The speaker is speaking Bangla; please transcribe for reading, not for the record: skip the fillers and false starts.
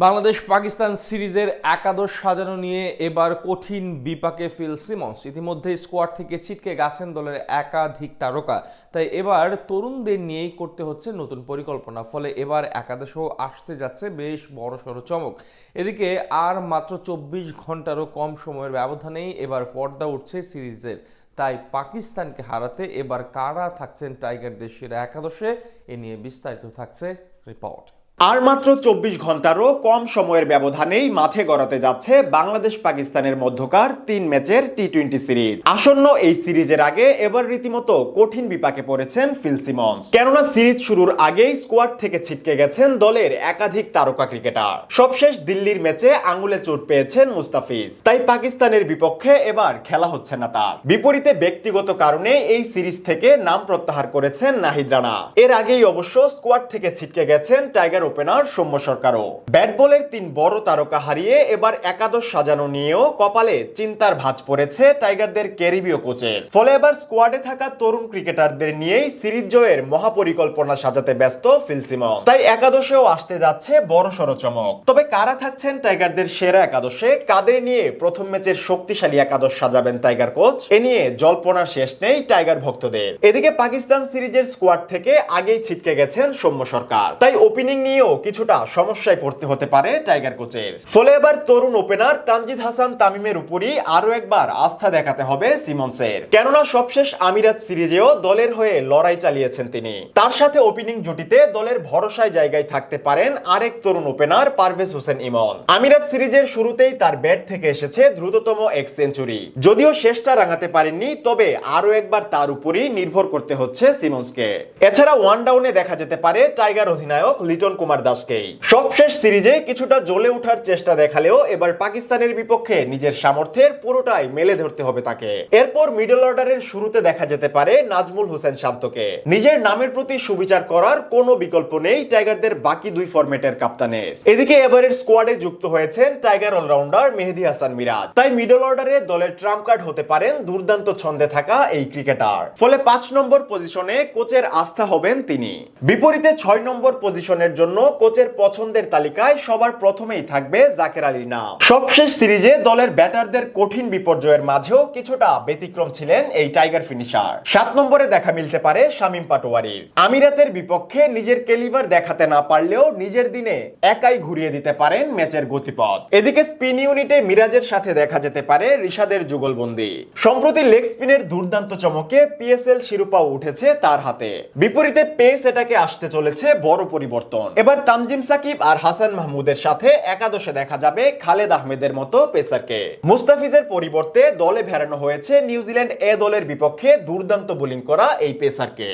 বাংলাদেশ পাকিস্তান সিরিজের একাদশ সাজানো নিয়ে এবার কঠিন বিপাকে ফিল সিমন্স। ইতিমধ্যে স্কোয়াড থেকে ছিটকে গেছেন দলের একাধিক তারকা, তাই এবার তরুণদের নিয়েই করতে হচ্ছে নতুন পরিকল্পনা। ফলে এবার একাদশেও আসতে যাচ্ছে বেশ বড়সড় চমক। এদিকে আর মাত্র 24 ঘন্টারও কম সময়ের ব্যবধানেই এবার পর্দা উঠছে সিরিজের। তাই পাকিস্তানকে হারাতে এবার কারা থাকছেন টাইগারদের সেরা একাদশে, এ নিয়ে বিস্তারিত থাকছে রিপোর্ট। আর মাত্র 24 ঘন্টারও কম সময়ের ব্যবধানেই মাঠে গড়াতে যাচ্ছে বাংলাদেশ পাকিস্তানের মধ্যকার 3 ম্যাচের টি-20 সিরিজ। আসন্ন এই সিরিজের আগে এবার রীতিমতো কঠিন বিপাকে পড়েছেন ফিল সিমন্স। কেননা সিরিজ শুরুর আগেই স্কোয়াড থেকে ছিটকে গেছেন দলের একাধিক তারকা ক্রিকেটার। সবশেষ দিল্লির ম্যাচে আঙুলে চোট পেয়েছেন মুস্তাফিজ, তাই পাকিস্তানের বিপক্ষে এবার খেলা হচ্ছে না তার। বিপরীতে ব্যক্তিগত কারণে এই সিরিজ থেকে নাম প্রত্যাহার করেছেন নাহিদ রানা। এর আগেই অবশ্য স্কোয়াড থেকে ছিটকে গেছেন টাইগার ওপেনার সৌম্য সরকারও। ব্যাট বলের 3 বড় তারকা হারিয়ে এবার একাদশ সাজানো নিয়েও কপালে চিন্তার ভাঁজ পড়েছে টাইগারদের ক্যারিবীয় কোচের। ফলে এবার স্কোয়াডে থাকা তরুণ ক্রিকেটারদের নিয়েই সিরিজ জয়ের মহাপরিকল্পনা সাজাতে ব্যস্ত ফিল সিমন্স। তাই একাদশেও আসতে যাচ্ছে বড়সড় চমক। তবে কারা থাকছেন টাইগারদের সেরা একাদশে, কাদের নিয়ে প্রথম ম্যাচের শক্তিশালী একাদশ সাজাবেন টাইগার কোচ, এ নিয়ে জল্পনার শেষ নেই টাইগার ভক্তদের। এদিকে পাকিস্তান সিরিজের স্কোয়াড থেকে আগেই ছিটকে গেছেন সৌম্য সরকার, তাই ওপেনিং নিয়েও কিছুটা সমস্যায় পড়তে হতে পারে টাইগার কোচের। ফলে এবার তরুণ ওপেনার তানজিদ হাসান তামিমের উপরই আরো একবার আস্থা দেখাতে হবে সিমন্সের। কেননা সবশেষ আমিরাত সিরিজেও দলের হয়ে লড়াই চালিয়েছেন তিনি। তার সাথে ওপেনিং জুটিতে দলের ভরসায় জায়গায় থাকতে পারেন আরেক তরুণ ওপেনার পারভেজ হোসেন ইমন। আমিরাত সিরিজের শুরুতেই তার ব্যাট থেকে এসেছে দ্রুততম এক সেঞ্চুরি। যদিও শেষটা রাঙাতে পারেননি, তবে আরো একবার তার উপরই নির্ভর করতে হচ্ছে সিমন্সকে। এছাড়া ওয়ান ডাউনে দেখা যেতে পারে টাইগার অধিনায়ক লিটন কুমার দাসকেই। সবশেষ সিরিজে কিছুটা জ্বলে ওঠার চেষ্টা দেখালেও এবার পাকিস্তানের বিপক্ষে নিজের সামর্থ্যের পুরোটাই মেলে ধরতে হবে তাকে। এরপর মিডল অর্ডারের শুরুতে দেখা যেতে পারে নাজমুল হোসেন শান্তকে। নিজের নামের প্রতি সুবিচার করার কোনো বিকল্প নেই টাইগারদের বাকি 2 ফরম্যাটের কাপ্তানের। এদিকে এবারের স্কোয়াডে যুক্ত হয়েছেন টাইগার অলরাউন্ডার মেহেদী হাসান মিরাজ। তাই মিডল অর্ডারে দলের ট্রাম্প কার্ড হতে পারেন দুর্দান্ত ছন্দে থাকা এই ক্রিকেটার। ফলে 5 নম্বর পজিশনে কোচের আস্থা হবেন তিনি। বিপরীতে 6 নম্বর পজিশনের জন্য কোচের পছন্দের তালিকায় সবার প্রথমেই থাকবে জাকের আলীর নাম। সবশেষ সিরিজে দলের ব্যাটারদের কঠিন বিপর্যয়ের মাঝেও কিছুটা ব্যতিক্রম ছিলেন এই টাইগার ফিনিশার। 7 নম্বরে দেখা মিলতে পারে শামীম পাটোয়ারির। আমিরাতের বিপক্ষে নিজের ক্যালিভার দেখাতে না পারলেও নিজের দিনে একাই ঘুরিয়ে দিতে পারেন ম্যাচের গতিপথ। এদিকে স্পিন ইউনিটে মিরাজের সাথে দেখা যেতে পারে রিশাদের যুগলবন্দি। সম্প্রতি লেগ স্পিনের দুর্দান্ত চমকে পিএসএল শিরোপাও উঠেছে তার হাতে। বিপরীতে পেস এটাকে আসতে চলেছে বড় পরিবর্তন। এবার তানজিম সাকিব আর হাসান মাহমুদের সাথে একাদশে দেখা যাবে খালেদ আহমেদের মতো পেসারকে। মুস্তাফিজের পরিবর্তে দলে ফেরানো হয়েছে নিউজিল্যান্ড এ দলের বিপক্ষে দুর্দান্ত বোলিং করা এই পেসারকে।